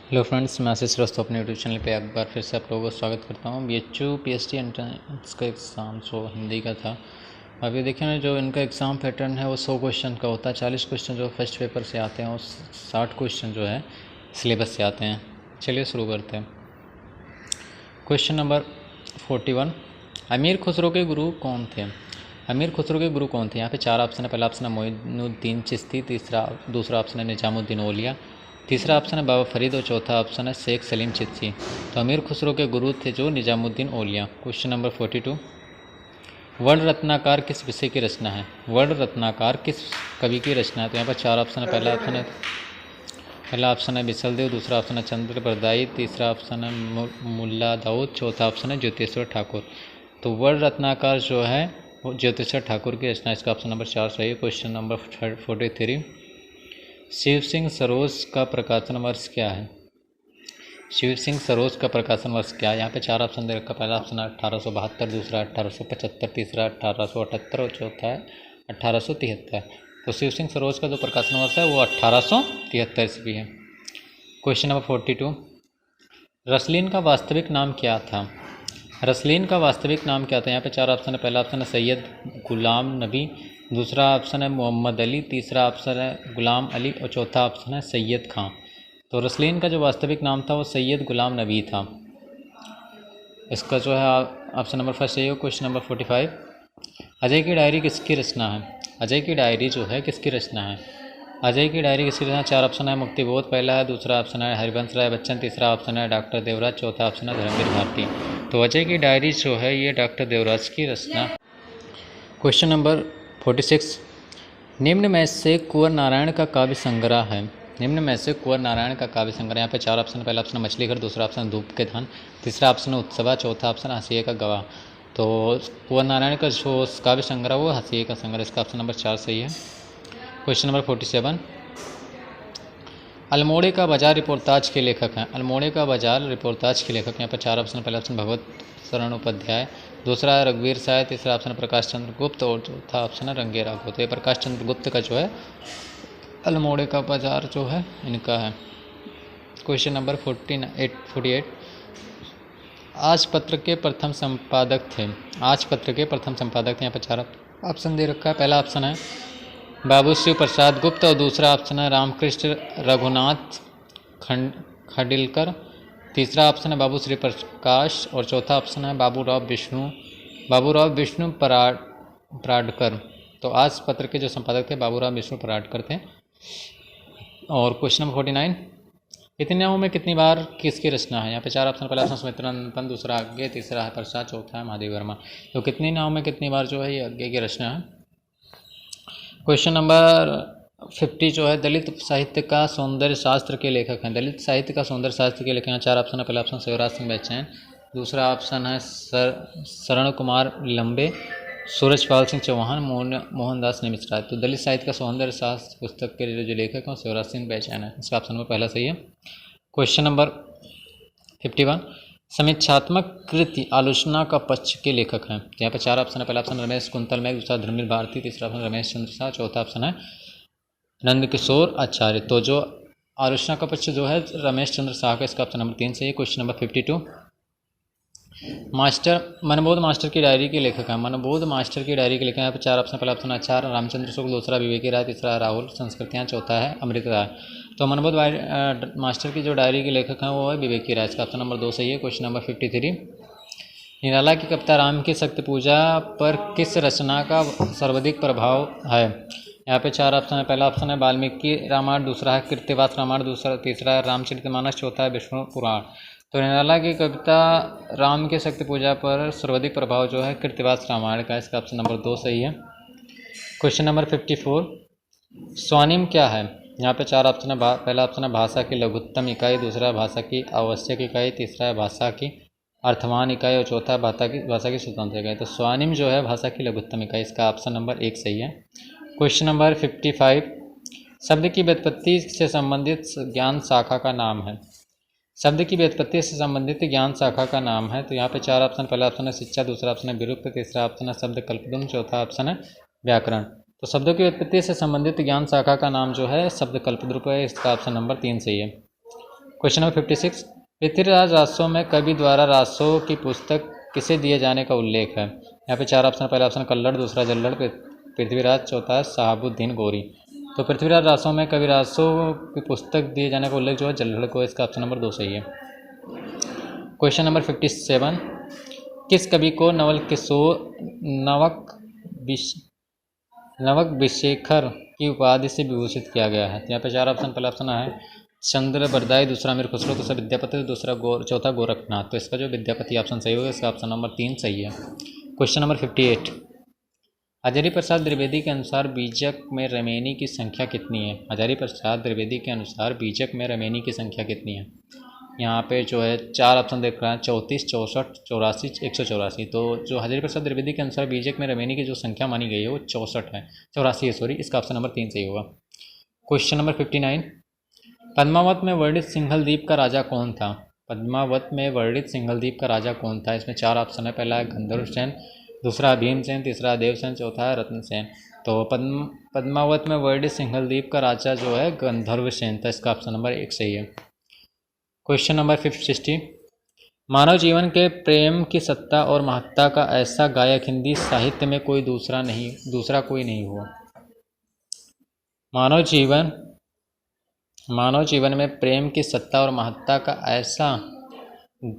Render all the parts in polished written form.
Hello friends, मैं आशीष श्रीवास्तव अपने YouTube channel पे एक बार फिर से आप लोगों को स्वागत करता हूँ। BHU PhD एंट्रेंस का एग्ज़ाम जो हिंदी का था, अभी देखिए ना, जो इनका एग्ज़ाम पैटर्न है वो 100 क्वेश्चन का होता है। 40 क्वेश्चन जो फर्स्ट पेपर से आते हैं और 60 क्वेश्चन जो है सिलेबस से आते हैं। चलिए शुरू करते हैं। क्वेश्चन नंबर 41, अमीर खुसरो के गुरु कौन थे? अमीर खुसरो के गुरु कौन थे? यहाँ पे 4 ऑप्शन है। पहला ऑप्शन है मोइनुद्दीन चिश्ती, दूसरा ऑप्शन है निजामुद्दीन औलिया, तीसरा ऑप्शन है बाबा फरीद और चौथा ऑप्शन है शेख सलीम चिश्ती। तो अमीर खुसरो के गुरु थे जो निजामुद्दीन औलिया। क्वेश्चन नंबर 42, वर्ण रत्नाकर किस विषय की रचना है? वर्ण रत्नाकर किस कवि की रचना है? तो यहाँ पर 4 ऑप्शन है। पहला ऑप्शन है बिसलदेव, दूसरा ऑप्शन है चंद्र बरदाई, तीसरा ऑप्शन है मुल्ला दाऊद, चौथा ऑप्शन है ज्योतिश्वर ठाकुर। तो वर्ण रत्नाकर जो है वो ज्योतिश्वर ठाकुर की रचना, इसका ऑप्शन नंबर 4 सही है। क्वेश्चन नंबर 43, शिव सिंह सरोज का प्रकाशन वर्ष क्या है? शिव सिंह सरोज का प्रकाशन वर्ष क्या है? यहाँ पे 4 ऑप्शन दे रखा। पहला ऑप्शन है 1872, दूसरा 1875, तीसरा 1878 और चौथा है 1873। तो शिव सिंह सरोज का जो प्रकाशन वर्ष है वो 1873 ईस्वी है। क्वेश्चन नंबर 42, रसलीन का वास्तविक नाम क्या था? रसलीन का वास्तविक नाम क्या था? यहाँ पे 4 ऑप्शन है। पहला ऑप्शन है सैयद गुलाम नबी, दूसरा ऑप्शन है मोहम्मद अली, तीसरा ऑप्शन है गुलाम अली और चौथा ऑप्शन है सैयद खां। तो रसलीन का जो वास्तविक नाम था वो सैयद गुलाम नबी था। इसका जो है ऑप्शन नंबर फर्स्ट सही है। क्वेश्चन नंबर 45, अजय की डायरी किसकी रचना है? अजय की डायरी जो है किसकी रचना है? अजय की डायरी किसकी रचना? 4 ऑप्शन है। मुक्तिबोध पहला है, दूसरा ऑप्शन है हरिवंश राय बच्चन, तीसरा ऑप्शन है डॉक्टर देवराज, चौथा ऑप्शन है धर्मवीर भारती। तो अजय की डायरी जो है ये डॉक्टर देवराज की रचना। क्वेश्चन नंबर 46, निम्न में से कुंवर नारायण का काव्य संग्रह है? निम्न में से कुंवर नारायण का काव्य संग्रह, यहाँ पे 4 ऑप्शन। पहला ऑप्शन मछली घर, दूसरा ऑप्शन धूप के धान, तीसरा ऑप्शन उत्सवा, चौथा ऑप्शन हंसिए का गवाह। तो कुंवर नारायण का जो काव्य संग्रह वो हंसिए का संग्रह, इसका ऑप्शन नंबर 4 सही है। क्वेश्चन नंबर 47, अल्मोड़े का बाजार रिपोर्टाज के लेखक हैं? अल्मोड़े का बाजार रिपोर्टाज के लेखक, यहाँ पर 4 ऑप्शन। पहला ऑप्शन भगवत शरण उपाध्याय, दूसरा है रघुवीर साय, तीसरा ऑप्शन प्रकाश चंद्र गुप्त और चौथा ऑप्शन है रंगे राघव। तो ये प्रकाश चंद्र गुप्त का जो है अल्मोड़े का बाजार जो है इनका है। क्वेश्चन नंबर 48, आज पत्र के प्रथम संपादक थे? आज पत्र के प्रथम संपादक थे, यहाँ पर 4 ऑप्शन दे रखा है। पहला ऑप्शन है बाबू शिव प्रसाद गुप्त और दूसरा ऑप्शन है रामकृष्ण रघुनाथ खडिलकर, तीसरा ऑप्शन है बाबू श्री प्रकाश और चौथा ऑप्शन है बाबूराव विष्णु पराडकर। तो आज पत्र के जो संपादक थे बाबूराव विष्णु पराडकर थे। और क्वेश्चन नंबर 49, कितने नामों में कितनी बार किसकी रचना है? यहाँ पे 4 ऑप्शन। पहला ऑप्शन सुमित्रानंदन, दूसरा आज्ञे, तीसरा है प्रसाद, चौथा है महादेव वर्मा। तो कितनी नामों में कितनी बार जो है ये आज्ञे की रचना है। क्वेश्चन नंबर 50 जो है दलित साहित्य का सौंदर्य शास्त्र के लेखक हैं? दलित साहित्य का सौंदर्य शास्त्र के लेखक हैं। 4 ऑप्शन है। पहला ऑप्शन शिवराज सिंह बैचैन, दूसरा ऑप्शन है शरण कुमार लंबे, सूरजपाल सिंह चौहान, मोहनदास मिश्रा। तो दलित साहित्य का सौंदर्य शास्त्र पुस्तक के जो लेखक हैं शिवराज सिंह बैचैन है, इसका ऑप्शन नंबर पहला सही है। क्वेश्चन नंबर 51, समीक्षात्मक कृति आलोचना का पक्ष के लेखक हैं? यहाँ पे 4 ऑप्शन है। पहला ऑप्शन रमेश कुंतल मैघ, दूसरा धर्मवीर भारती, तीसरा ऑप्शन रमेश चंद्र शाह, चौथा ऑप्शन है नंदकिशोर आचार्य। तो जो आलोचना का पक्ष जो है रमेश चंद्र शाह का, इसका ऑप्शन नंबर 3 सही है। क्वेश्चन नंबर 52, मनबोध मास्टर की डायरी के लेखक हैं? मनबोध मास्टर की डायरी के लेखक यहाँ पे 4 ऑप्शन। पहला ऑप्शन आचार्य रामचंद्र शुक्ल, दूसरा विवेकी राय, तीसरा राहुल संस्कृतियाँ, चौथा है अमृत राय। तो मनबोध मास्टर की जो डायरी के लेखक हैं वो है विवेकी राय, इसका ऑप्शन नंबर 2 सही है। क्वेश्चन नंबर 53, निराला की कविता राम की शक्ति पूजा पर किस रचना का सर्वाधिक प्रभाव है? यहाँ पे 4 ऑप्शन है। पहला ऑप्शन है वाल्मीकि रामायण, दूसरा है कृत्तिवास रामायण, तीसरा है रामचरितमानस, चौथा है विष्णु पुराण। तो निराला की कविता राम की शक्ति पूजा पर सर्वाधिक प्रभाव जो है कृत्तिवास रामायण का, इसका ऑप्शन नंबर 2 सही है। क्वेश्चन नंबर 54, स्वनिम क्या है? यहाँ पे 4 ऑप्शन है। पहला ऑप्शन है भाषा की लघुत्तम इकाई, दूसरा भाषा की आवश्यक इकाई, तीसरा है भाषा की अर्थवान इकाई और चौथा है भाषा की स्वतंत्र इकाई। तो स्वनिम जो है भाषा की लघुत्तम इकाई, इसका ऑप्शन नंबर 1 सही है। क्वेश्चन नंबर 55, शब्द की व्युत्पत्ति से संबंधित ज्ञान शाखा का नाम है? शब्द की व्युत्पत्ति से संबंधित ज्ञान शाखा का नाम है? तो यहाँ पे 4 ऑप्शन। पहला ऑप्शन है शिक्षा, दूसरा ऑप्शन है विरुक्त, तीसरा ऑप्शन है शब्द कल्पद्रुम, चौथा ऑप्शन है व्याकरण। तो शब्दों की व्युत्पत्ति से संबंधित ज्ञान शाखा का नाम जो है शब्द कल्पद्रुम है, इसका ऑप्शन नंबर 3 सही है। क्वेश्चन नंबर 56, पृथ्वीराज रासो में कवि द्वारा रासो की पुस्तक किसे दिए जाने का उल्लेख है। यहाँ पे 4 ऑप्शन, पहला ऑप्शन कल्लड़, दूसरा जल्लड़, पृथ्वीराज, चौथा है शहाबुद्दीन गोरी। तो पृथ्वीराज रासो में कवि रासो की पुस्तक दिए जाने का उल्लेख जो है जल्लड़ को, इसका ऑप्शन नंबर 2 सही है। क्वेश्चन नंबर 57, किस कवि को नवक विशेखर की उपाधि से विभूषित किया गया है। यहाँ पे 4 ऑप्शन, पहला ऑप्शन है चंद्र बरदाई, दूसरा अमीर खुसरो, दूसरा विद्यापति, चौथा गोरखनाथ। तो इसका जो विद्यापति ऑप्शन सही होगा, इसका ऑप्शन नंबर 3 सही है। क्वेश्चन नंबर 58, हजारी प्रसाद द्विवेदी के अनुसार बीजक में रेमेनी की संख्या कितनी है। हजारी प्रसाद द्विवेदी के अनुसार बीजक में रेमेनी की संख्या कितनी है। यहाँ पे जो है 4 ऑप्शन देख रहे हैं, 34, 64, 84, 184। तो जो हजारी प्रसाद द्विवेदी के अनुसार बीजक में रेमेनी की जो संख्या मानी गई है वो 84 है, सॉरी, इसका ऑप्शन नंबर 3 सही होगा। क्वेश्चन नंबर 59, पद्मावत में वर्णित सिंघल द्वीप का राजा कौन था। पद्मावत में वर्णित सिंघल द्वीप का राजा कौन था। इसमें 4 ऑप्शन है, पहला है गंधर्व सेन, दूसरा भीमसेन, तीसरा देवसेन, चौथा है रत्नसेन। तो पद्मावत में वर्णित सिंघल द्वीप का राजा जो है गंधर्व सेन था, इसका ऑप्शन नंबर 1 सही है। क्वेश्चन नंबर 60, मानव जीवन के प्रेम की सत्ता और महत्ता का ऐसा गायक हिंदी साहित्य में दूसरा कोई नहीं हुआ। मानव जीवन में प्रेम की सत्ता और महत्ता का ऐसा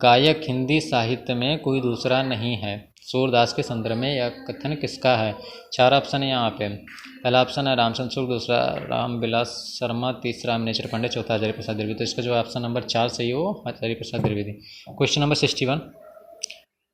गायक हिंदी साहित्य में कोई दूसरा नहीं है। सूरदास के संदर्भ में यह कथन किसका है। 4 ऑप्शन है यहाँ पे, पहला ऑप्शन है रामचंद्र शुक्ल, दूसरा रामविलास शर्मा, तीसरा नेचर पांडे, चौथा हजारी प्रसाद द्विवेदी। तो इसका जो ऑप्शन नंबर 4 सही हो, हजारी प्रसाद द्विवेदी। क्वेश्चन नंबर 61,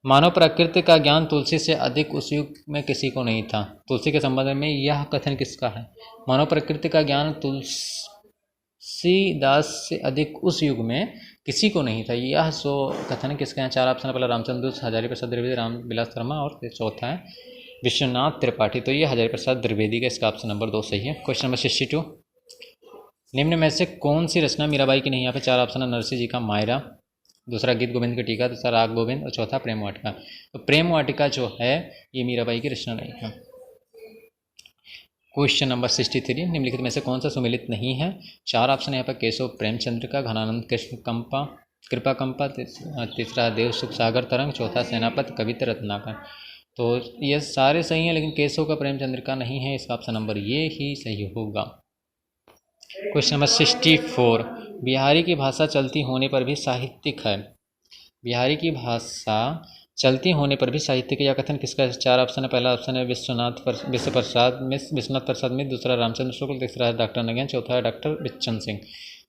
मानव प्रकृति का ज्ञान तुलसी से अधिक उस युग में किसी को नहीं था। तुलसी के संबंध में यह कथन किसका है। मानव प्रकृति का ज्ञान तुलसीदास से अधिक उस युग में किसी को नहीं था, यह सो कथन किसका है। 4 ऑप्शन, पहला रामचंद्र, हजारी प्रसाद द्विवेदी, रामविलास शर्मा और चौथा है विश्वनाथ त्रिपाठी। तो ये हजारी प्रसाद द्विवेदी का, इसका ऑप्शन नंबर 2 सही है। क्वेश्चन नंबर 62, निम्न में से कौन सी रचना मीराबाई की नहीं। यहाँ पे 4 ऑप्शन है, नरसिंह जी का मायरा, दूसरा गीत गोविंद की टीका, दूसरा राग गोविंद और चौथा प्रेम वाटिका। तो प्रेम वाटिका जो है ये मीराबाई की रचना नहीं है। क्वेश्चन नंबर 63, निम्नलिखित में से कौन सा सुमेलित नहीं है। 4 ऑप्शन यहाँ पर केशव प्रेमचंद्र का, घनानंद कृपा कंपा, तीसरा देव सुख सागर तरंग, चौथा सेनापति कविता रत्नाकर। तो ये सारे सही हैं, लेकिन केशव का प्रेमचंद्र का नहीं है, इसका ऑप्शन नंबर ये ही सही होगा। क्वेश्चन नंबर 64, बिहारी की भाषा चलती होने पर भी साहित्यिक है। बिहारी की भाषा चलती होने पर भी साहित्यिक, यह कथन किसका है। 4 ऑप्शन है, पहला ऑप्शन है विश्वनाथ प्रसाद मिश्र, दूसरा रामचंद्र शुक्ल, तीसरा है डॉक्टर नगेन, चौथा है डॉक्टर बिच्चन सिंह।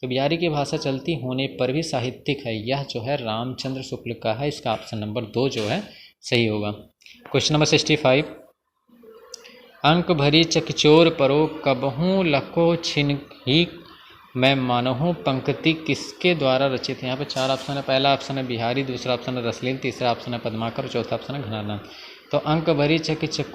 तो बिहारी की भाषा चलती होने पर भी साहित्यिक है, यह जो है रामचंद्र शुक्ल का है, इसका ऑप्शन नंबर 2 जो है सही होगा। क्वेश्चन नंबर 65, अंक भरी चकचोर परो कबहू लखो छिनही मैं मानहूँ पंक्ति किसके द्वारा रचित है। यहाँ पे 4 ऑप्शन है, पहला ऑप्शन है बिहारी, दूसरा ऑप्शन है रसलीन, तीसरा ऑप्शन है पद्माकर, चौथा ऑप्शन है घनानंद। तो अंक भरी चकिचोक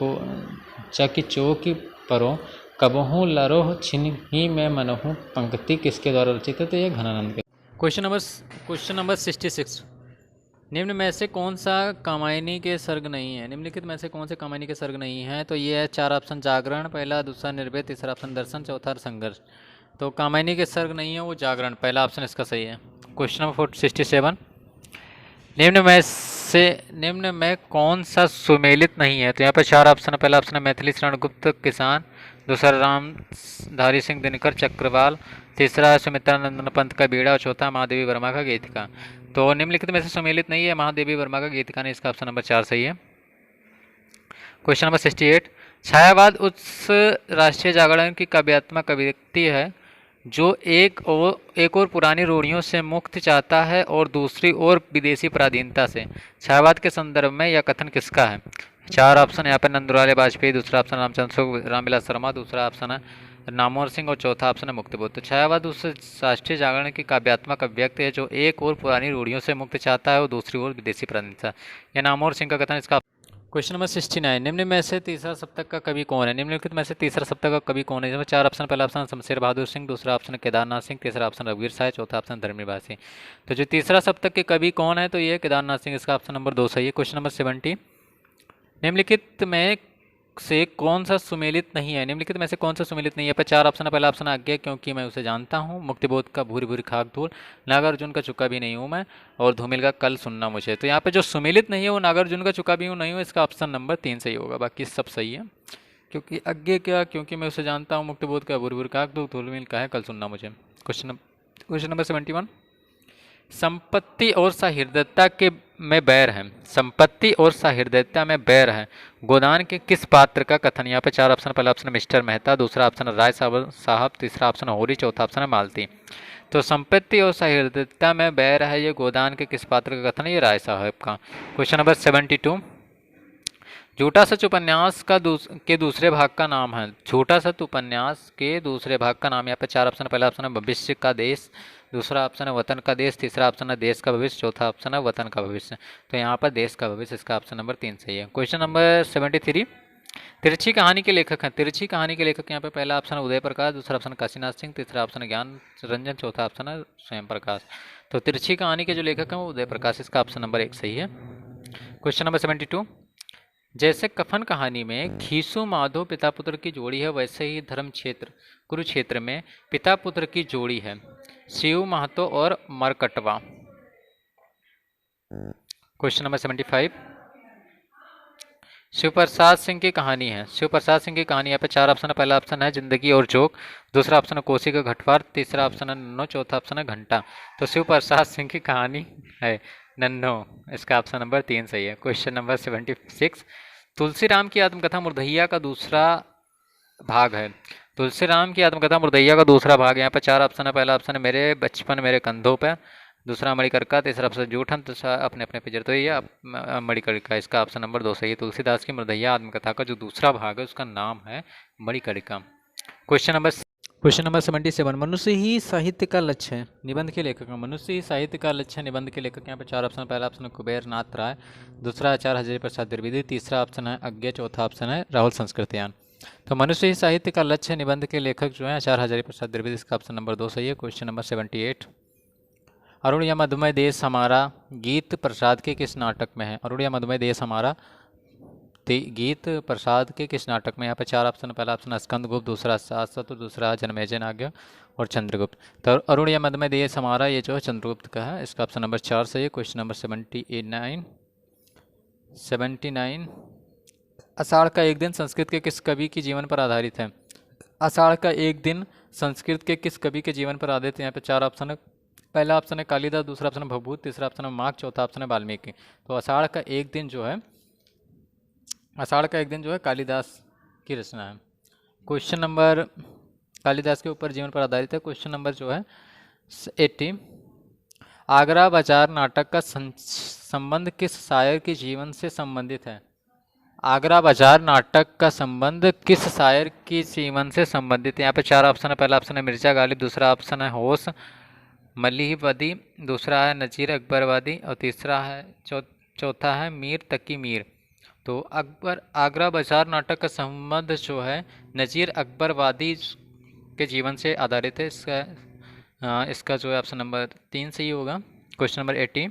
परो कबहू लरोह छिनही मैं मनहूँ पंक्ति किसके द्वारा रचित है। तो ये घनानंद के। क्वेश्चन नंबर 66, निम्न में से कौन सा कामायनी के सर्ग नहीं है। निम्नलिखित में से कौन से कामायनी के सर्ग नहीं है। तो ये है 4 ऑप्शन, जागरण, पहला, दूसरा निर्भय, तीसरा ऑप्शन दर्शन, चौथा संघर्ष। तो कामायनी के सर्ग नहीं है वो जागरण, पहला ऑप्शन इसका सही है। क्वेश्चन नंबर 67, निम्न में कौन सा सुमेलित नहीं है। तो यहाँ पर 4 ऑप्शन है, पहला ऑप्शन है मैथिली शरण गुप्त किसान, दूसरा रामधारी सिंह दिनकर चक्रवाल, तीसरा है सुमित्रानंदन पंत का बीड़ा और चौथा महादेवी वर्मा का गीतिका। तो निम्नलिखित में से सुमेलित नहीं है महादेवी वर्मा का गीतिका, ने इसका ऑप्शन नंबर 4 सही है। क्वेश्चन नंबर 68, छायावाद उस राष्ट्रीय जागरण की काव्यात्मक अभिव्यक्ति है जो एक और पुरानी रूढ़ियों से मुक्ति चाहता है और दूसरी ओर विदेशी पराधीनता से। छायावाद के संदर्भ में यह कथन किसका है। 4 ऑप्शन यहाँ पर नंदुलाल वाजपेयी, दूसरा ऑप्शन रामचंद्र शुक्ल, रामविलास शर्मा, दूसरा ऑप्शन है नामवर सिंह और चौथा ऑप्शन है मुक्तिबोध। तो छायावाद उस राष्ट्रीय जागरण की काव्यात्मक अभिव्यक्ति है जो एक और पुरानी रूढ़ियों से मुक्ति चाहता है और दूसरी ओर विदेशी पराधीनता। यह नामवर सिंह का कथन इसका। क्वेश्चन नंबर 69, निम्न में से तीसरा सप्तक का कवि कौन है। निम्नलिखित में से तीसरा सप्तक का कवि कौन है। जिसमें 4 ऑप्शन, पहला ऑप्शन शमशेर बहादुर सिंह, दूसरा ऑप्शन केदारनाथ सिंह, तीसरा ऑप्शन रघुवीर साय, चौथा ऑप्शन धर्मनिवासी। तो जो तीसरा सप्तक के कवि कौन है तो ये केदारनाथ सिंह, इसका ऑप्शन नंबर 2 सही है। क्वेश्चन नंबर 70, निम्नलिखित में से कौन सा सुमेलित नहीं है? निम्नलिखित में से कौन सा सुमेलित नहीं है? पर 4 ऑप्शन है। पहला ऑप्शन आज्ञा क्योंकि मैं उसे जानता हूँ, मुक्तिबोध का भूरी भूरी खाक धूल, नागार्जुन का चुका भी नहीं हूँ मैं, और धूमिल का कल सुनना मुझे। तो यहाँ पे जो सुमेलित नहीं है वो नागार्जुन का चुका भी हूँ नहीं हूँ, इसका ऑप्शन नंबर 3 सही होगा, बाकी सब सही है। क्योंकि आज्ञा क्या, क्योंकि मैं उसे जानता हूँ, मुक्तिबोध का भूरी भूरी खाक धूल, धूमिल का है कल सुनना मुझे। Question number 71। संपत्ति और सहृदयता के में बैर है। संपत्ति और सहृदयता में बैर है, गोदान के किस पात्र का कथन? यहाँ पे 4 ऑप्शन। पहला ऑप्शन मिस्टर मेहता, दूसरा ऑप्शन राय साहब, तीसरा ऑप्शन होरी, चौथा ऑप्शन है मालती। तो संपत्ति और सहृदयता में बैर है, ये गोदान के किस पात्र का कथन है? ये राय साहब का। Question number 72। झूठा सच उपन्यास के दूसरे भाग का नाम है। झूठा सच उपन्यास के दूसरे भाग का नाम। यहाँ पे 4 ऑप्शन। पहला ऑप्शन है भविष्य का देश, दूसरा ऑप्शन है वतन का देश, तीसरा ऑप्शन है देश का भविष्य, चौथा ऑप्शन है वतन का भविष्य। तो यहाँ पर देश का भविष्य, इसका ऑप्शन नंबर 3 सही है। Question number 73। तिरछी कहानी के लेखक हैं। तिरछी कहानी के लेखक यहाँ पे पहला ऑप्शन है उदय प्रकाश, दूसरा ऑप्शन काशीनाथ सिंह, तीसरा ऑप्शन है ज्ञान रंजन, चौथा ऑप्शन है स्वयं प्रकाश। तो तिरछी कहानी के जो लेखक हैं वो उदय प्रकाश, इसका ऑप्शन नंबर 1 सही है। Question number 72। जैसे कफन कहानी में खीसू माधो पिता पुत्र की जोड़ी है, वैसे ही धर्म क्षेत्र कुरुक्षेत्र में पिता पुत्र की जोड़ी है, शिव महतो और मरकटवा। Question number 75। शिवप्रसाद सिंह की कहानी है। शिवप्रसाद सिंह की कहानी यहाँ पे 4 ऑप्शन है। पहला ऑप्शन है जिंदगी और जोक, दूसरा ऑप्शन है कोसी का घटवार, तीसरा ऑप्शन है नन्नो, चौथा ऑप्शन है घंटा। तो शिवप्रसाद सिंह की कहानी है नन्नो, इसका ऑप्शन नंबर 3 सही है। Question number 76। तुलसीराम की आत्मकथा मुर्दहिया का दूसरा भाग है। तुलसीराम की आत्मकथा मुर्दहिया का दूसरा भाग। यहाँ पर 4 ऑप्शन है। पहला ऑप्शन है मेरे बचपन मेरे कंधों पर, दूसरा मणिकर्का, तीसरा ऑप्शन जूठन, तीसरा अपने अपने पिजर। तो ये मणिकर्का, इसका ऑप्शन नंबर 2 सही है। तुलसीदास की मुर्दहिया आत्मकथा का जो दूसरा भाग है उसका नाम है मणिकर्का। Question number 77। मनुष्य ही साहित्य का लक्ष्य है, निबंध के लेखक। मनुष्य ही साहित्य का लक्ष्य है, निबंध के लेखक। यहाँ पे 4 ऑप्शन। पहला ऑप्शन है कुबेर नाथ राय, दूसरा आचार्य हजारी प्रसाद द्विवेदी, तीसरा ऑप्शन है अज्ञे, चौथा ऑप्शन है राहुल संस्कृतयान। तो मनुष्य ही साहित्य का लक्ष्य है, निबंध के लेखक जो है आचार्य हजारी प्रसाद द्विवेदी, इसका ऑप्शन नंबर 2 सही है। Question number 78। अरुण या मधुमय देश हमारा गीत प्रसाद के किस नाटक में है? अरुण या मधुमय देश हमारा गीत प्रसाद के किस नाटक में? यहाँ पे 4 ऑप्शन। पहला ऑप्शन स्कंदगुप्त, दूसरा शाश्वत, दूसरा जन्मेजय नाट्य और चंद्रगुप्त। तो अरुण या मधुमय देश हमारा ये जो है चंद्रगुप्त का है, इसका ऑप्शन नंबर 4 सही है। Question number 79। आषाढ़ का एक दिन संस्कृत के किस कवि के जीवन पर आधारित है? आषाढ़ का एक दिन संस्कृत के किस कवि के जीवन पर आधारित है? यहाँ पे 4 ऑप्शन है। पहला ऑप्शन है कालिदास, दूसरा ऑप्शन है भवभूत, तीसरा ऑप्शन है माघ, चौथा ऑप्शन है वाल्मीकि। तो आषाढ़ का एक दिन जो है कालिदास की रचना है। क्वेश्चन नंबर कालिदास के ऊपर जीवन पर आधारित है। क्वेश्चन नंबर जो है 80। आगरा बाजार नाटक का संबंध किस शायर के जीवन से संबंधित है? आगरा बाजार नाटक का संबंध किस शायर के जीवन से संबंधित है? यहाँ पे 4 ऑप्शन है। पहला ऑप्शन है मिर्जा गालिब, दूसरा ऑप्शन है होश मलिहवादी, दूसरा है नजीर अकबरवादी और तीसरा है चौथा है मीर तकी मीर। तो आगरा बाजार नाटक का संबंध जो है नजीर अकबरवादी के जीवन से आधारित है। इसका जो है ऑप्शन नंबर 3 सही होगा। Question number 80।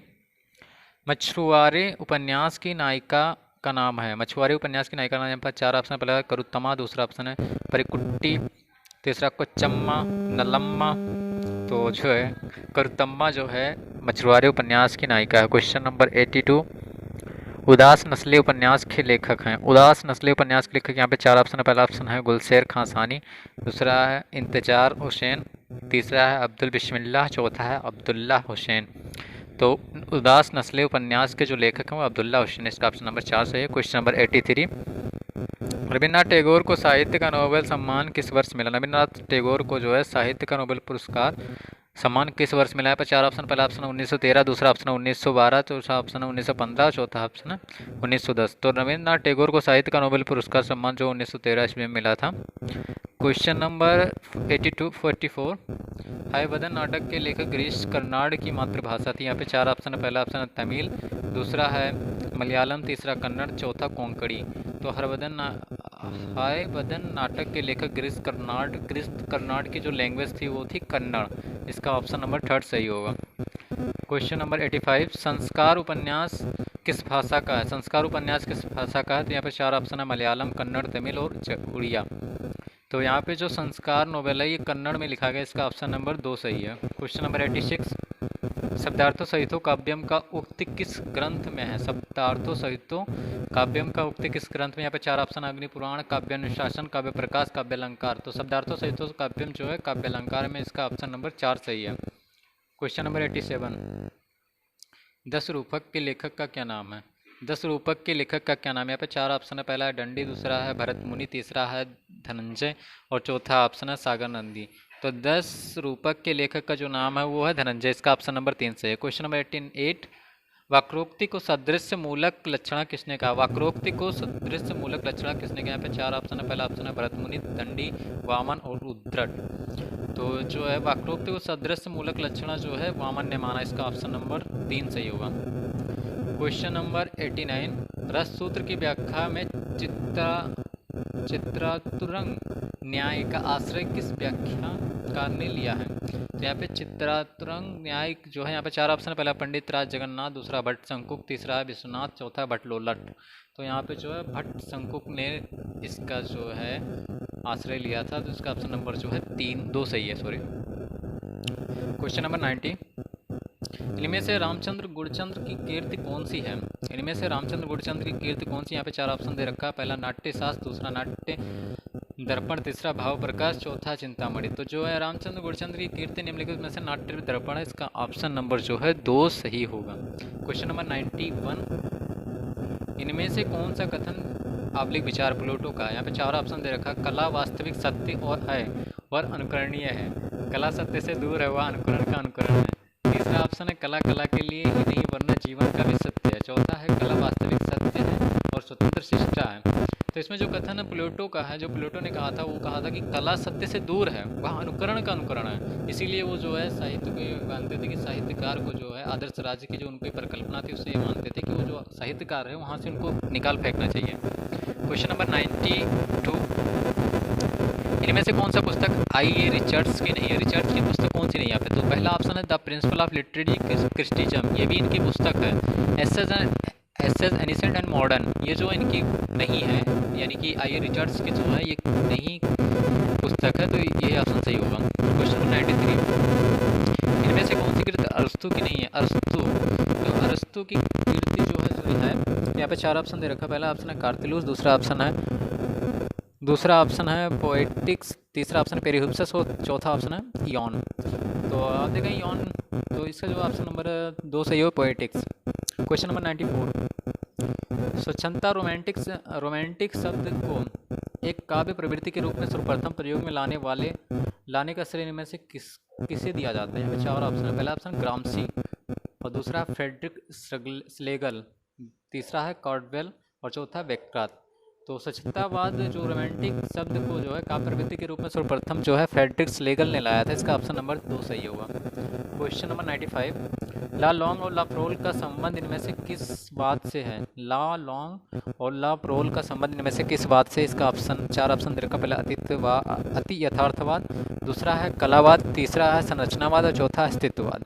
मछुआरे उपन्यास की नायिका का नाम है। मछुआरे उपन्यास की नायिका का नाम पर 4 ऑप्शन। पहला करुत्तमा, दूसरा ऑप्शन है परिकुट्टी, तीसरा कोच्चम्मा, नलम्मा। तो जो है करुत्तम्मा जो है मछुआरे उपन्यास की नायिका है। Question number 82। उदास नस्ली उपन्यास के लेखक हैं। उदास नस्ली उपन्यास के लेखक यहाँ पे 4 ऑप्शन है। पहला ऑप्शन है गुलशेर खां सानी, दूसरा है इंतजार हुसैन, तीसरा है अब्दुल बिस्मिल्लाह, चौथा है अब्दुल्ला हुसैन। तो उदास नस्ली उपन्यास के जो लेखक हैं वो अब्दुल्ला हुसैन, इसका ऑप्शन नंबर 4 सही है। Question number 83। रविन्द्रनाथ टैगोर को साहित्य का नोबेल सम्मान किस वर्ष मिला? रविन्द्रनाथ टैगोर को जो है साहित्य का नोबेल पुरस्कार सम्मान किस वर्ष मिला है? 4 ऑप्शन। पहला ऑप्शन 1913, दूसरा ऑप्शन 1912, चौथा ऑप्शन 1915, चौथा ऑप्शन 1910। तो रविन्द्रनाथ टैगोर को साहित्य का नोबेल पुरस्कार सम्मान जो 1913 ईस्वी में मिला था। Question number 44। हयवदन नाटक के लेखक गिरीश कर्नाड की मातृभाषा थी। यहाँ पे 4 ऑप्शन है। पहला ऑप्शन है तमिल, दूसरा है मलयालम, तीसरा कन्नड़, चौथा कोंकणी। तो हयवदन नाटक के लेखक गिरीश कर्नाड की जो लैंग्वेज थी वो थी कन्नड़, इसका ऑप्शन नंबर 3 सही होगा। Question number 85। संस्कार उपन्यास किस भाषा का है? संस्कार उपन्यास किस भाषा का है? तो यहाँ पे 4 ऑप्शन है, मलयालम, कन्नड़, तमिल और उड़िया। तो यहाँ पे जो संस्कार नोवेल है ये कन्नड़ में लिखा गया, इसका ऑप्शन नंबर 2 सही है। क्वेश्चन नंबर 86, शब्दार्थों सहितो काव्यम का उक्ति किस ग्रंथ में है? शब्दार्थों सहितो काव्यम का उक्ति किस ग्रंथ में? यहाँ पे 4 ऑप्शन, अग्नि पुराण, काव्यानुशासन, काव्य प्रकाश, काव्य अलंकार। तो शब्दार्थों सहितो काव्यम जो है काव्य अलंकार में, इसका ऑप्शन नंबर 4 सही है। क्वेश्चन नंबर 87, 10 रूपक के लेखक का क्या नाम है? 10 रूपक के लेखक का क्या नाम है? यहाँ पे 4 ऑप्शन है, पहला है दंडी, दूसरा है भरत मुनि, तीसरा है धनंजय और चौथा ऑप्शन है सागर नंदी। तो 10 रूपक के लेखक का जो नाम है वो है धनंजय, इसका ऑप्शन नंबर 3 से है। क्वेश्चन नंबर 88, वक्रोक्ति को सदृश मूलक लक्षण किसने कहा? वक्रोक्ति को सदृश मूलक लक्षण किसने कहा? यहाँ पे 4 ऑप्शन है, पहला ऑप्शन है भरत मुनि, दंडी, वामन और उद्रट। तो जो है वक्रोक्ति को सदृश मूलक लक्षण जो है वामन ने माना, इसका ऑप्शन नंबर 3 सही होगा। क्वेश्चन नंबर 89, रस सूत्र की व्याख्या में चित्रातुरंग न्याय का आश्रय किस व्याख्याकार ने लिया है? तो यहाँ पे चित्रातुरंग न्याय जो है यहाँ पे 4 ऑप्शन, पहला पंडित राज जगन्नाथ, दूसरा भट्ट शंकुक, तीसरा है विश्वनाथ, चौथा भट्ट लोलट। तो यहाँ पे जो है भट्ट शंकुक ने इसका जो है आश्रय लिया था, तो इसका ऑप्शन नंबर जो है 2 सही है, सॉरी। क्वेश्चन नंबर 90, इनमें से रामचंद्र गुणचंद्र की कीर्ति कौन सी है? इनमें से रामचंद्र गुणचंद्र की कीर्ति कौन सी? यहाँ पे 4 ऑप्शन दे रखा है, पहला नाट्य शास्त्र, दूसरा नाट्य दर्पण, तीसरा भाव प्रकाश, चौथा चिंतामणि। तो जो है रामचंद्र गुणचंद्र की कीर्ति निम्नलिखित में से नाट्य दर्पण है, इसका ऑप्शन नंबर जो है 2 सही होगा। क्वेश्चन नंबर 91, इनमें से कौन सा कथन आबलिक विचार प्लेटो का? यहाँ पे 4 ऑप्शन दे रखा, कला वास्तविक सत्य और है वह अनुकरणीय है, कला सत्य से दूर है वह अनुकरण का अनुकरण है, तीसरा ऑप्शन है कला कला के लिए ही नहीं वरना जीवन का भी सत्य है, चौथा है कला वास्तविक सत्य है और स्वतंत्र शिष्टा है। तो इसमें जो कथन है प्लेटो का है, जो प्लेटो ने कहा था वो कहा था कि कला सत्य से दूर है, वह अनुकरण का अनुकरण है। इसीलिए वो जो है साहित्य को मानते थे कि साहित्यकार को जो है आदर्श राज्य की जो उनकी परिकल्पना थी उससे ये मानते थे कि वो जो साहित्यकार है वहाँ से उनको निकाल फेंकना चाहिए। क्वेश्चन नंबर 92, इनमें से कौन सा पुस्तक आई.ए. रिचर्ड्स की नहीं है? रिचर्ड्स की पुस्तक कौन सी नहीं है यहाँ पे? तो पहला ऑप्शन है the principle of literary criticism, ये भी इनकी पुस्तक है। एसेज एनिसेंट एंड मॉडर्न, ये जो इनकी नहीं है, यानी कि आई.ए. रिचर्ड्स की जो है ये नहीं पुस्तक है, तो ये ऑप्शन सही होगा। क्वेश्चन नंबर 93, इनमें से कौन सी कृति अरस्तु की नहीं है? अरस्तु, तो अरस्तु की कृति जो है यहाँ पे 4 ऑप्शन दे रखा, पहला ऑप्शन है कार्तिलूस, दूसरा ऑप्शन है पोएटिक्स, तीसरा ऑप्शन है पेरिहुप्सस और चौथा ऑप्शन है यॉन। तो आप देखें यॉन, तो इसका जो ऑप्शन नंबर 2 सही हो, पोएटिक्स। क्वेश्चन नंबर 94, स्वच्छंदता रोमांटिक शब्द को एक काव्य प्रवृत्ति के रूप में सर्वप्रथम प्रयोग में लाने का श्रेय में से किसे दिया जाता है? यहाँ पे 4 ऑप्शन है, पहला ऑप्शन ग्राम्सी और दूसरा फ्रेडरिक स्लेगल, तीसरा है कॉर्डवेल और चौथा वेक्रात। तो स्वच्छतावाद जो रोमांटिक शब्द को जो है काव्य प्रवृत्ति के रूप में सर्वप्रथम जो है फ्रेडरिक स्लेगल ने लाया था, इसका ऑप्शन नंबर 2 सही होगा। क्वेश्चन नंबर 95, ला लॉन्ग और ला प्रोल का संबंध इनमें से किस बात से है? ला लॉन्ग और ला प्रोल का संबंध इनमें से किस बात से? इसका ऑप्शन 4 ऑप्शन दे रखा, पहला अति यथार्थवाद, दूसरा है कलावाद, तीसरा है संरचनावाद और चौथा अस्तित्ववाद।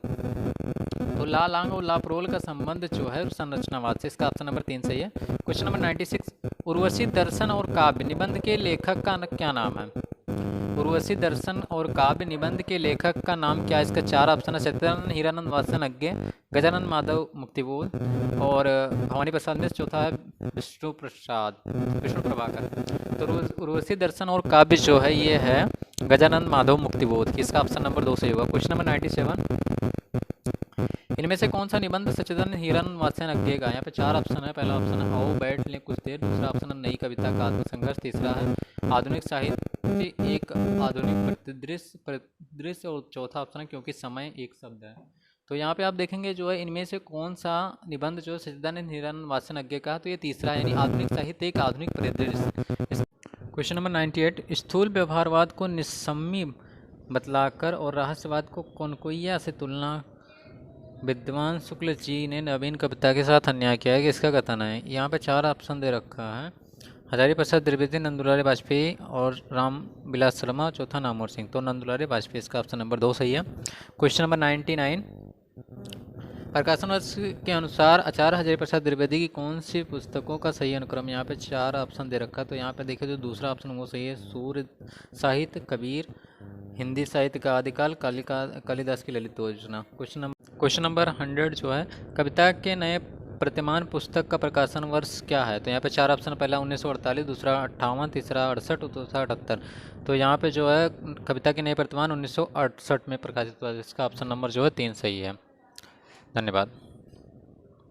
तो ला लॉन्ग और ला प्रोल का संबंध जो है संरचनावाद से, इसका ऑप्शन नंबर 3 सही है। क्वेश्चन नंबर 96, उर्वशी दर्शन और काव्य निबंध के लेखक का क्या नाम है? उर्वशी दर्शन और काव्य निबंध के लेखक का नाम क्या है? इसका 4 ऑप्शन है, सत्यानंद हीरानंद वात्सन अज्ञे, गजानंद माधव मुक्तिबोध और भवानी प्रसाद मिश्र, चौथा है विष्णु प्रभाकर। तो उर्वशी दर्शन और काव्य जो है ये है गजानंद माधव मुक्तिबोध, इसका ऑप्शन नंबर 2 सही होगा। क्वेश्चन नंबर 97, इनमें से कौन सा निबंध सच्चिदानंद हीरानंद वात्स्ययन अज्ञे का? यहाँ पे 4 ऑप्शन है, पहला ऑप्शन है आओ बैठ लें कुछ देर, दूसरा ऑप्शन है नई कविता का आत्मसंघर्ष, तीसरा है आधुनिक साहित्य एक आधुनिक परिदृश्य और चौथा ऑप्शन है क्योंकि समय एक शब्द है। तो यहाँ पे आप देखेंगे जो है इनमें से कौन सा निबंध जो सच्चिदानंद हीरानंद वात्स्ययन अज्ञे का, तो ये तीसरा है, यानी आधुनिक साहित्य एक आधुनिक परिदृश्य। क्वेश्चन नंबर 98, स्थूल व्यवहारवाद को निस्सम्मी बतलाकर और रहस्यवाद को कौनकोइया से तुलना विद्वान शुक्ल जी ने नवीन कविता के साथ अन्याय किया है कि इसका कथन है? यहाँ पे 4 ऑप्शन दे रखा है, हजारी प्रसाद द्विवेदी, नंदुलाल वाजपेयी और राम विलास शर्मा, चौथा नामवर सिंह। तो नंदुलाल वाजपेयी, इसका ऑप्शन नंबर 2 सही है। क्वेश्चन नंबर 99, प्रकाशन वर्ष के अनुसार आचार्य हजारी प्रसाद द्विवेदी की कौन सी पुस्तकों का सही अनुक्रम, यहाँ पे 4 ऑप्शन दे रखा है। तो यहाँ पे देखिए जो दूसरा ऑप्शन वो सही है, सूर्य साहित्य, कबीर, हिंदी साहित्य का आदिकाल, कालिदास की ललित योजना। क्वेश्चन नंबर 100 जो है, कविता के नए प्रतिमान पुस्तक का प्रकाशन वर्ष क्या है। तो यहाँ पे 4 ऑप्शन, पहला 1948, दूसरा 58, तीसरा 68, चौथा 78। तो यहाँ पे जो है कविता के नए प्रतिमान 1968 में प्रकाशित हुआ, जिसका ऑप्शन नंबर जो है 3 सही है। धन्यवाद।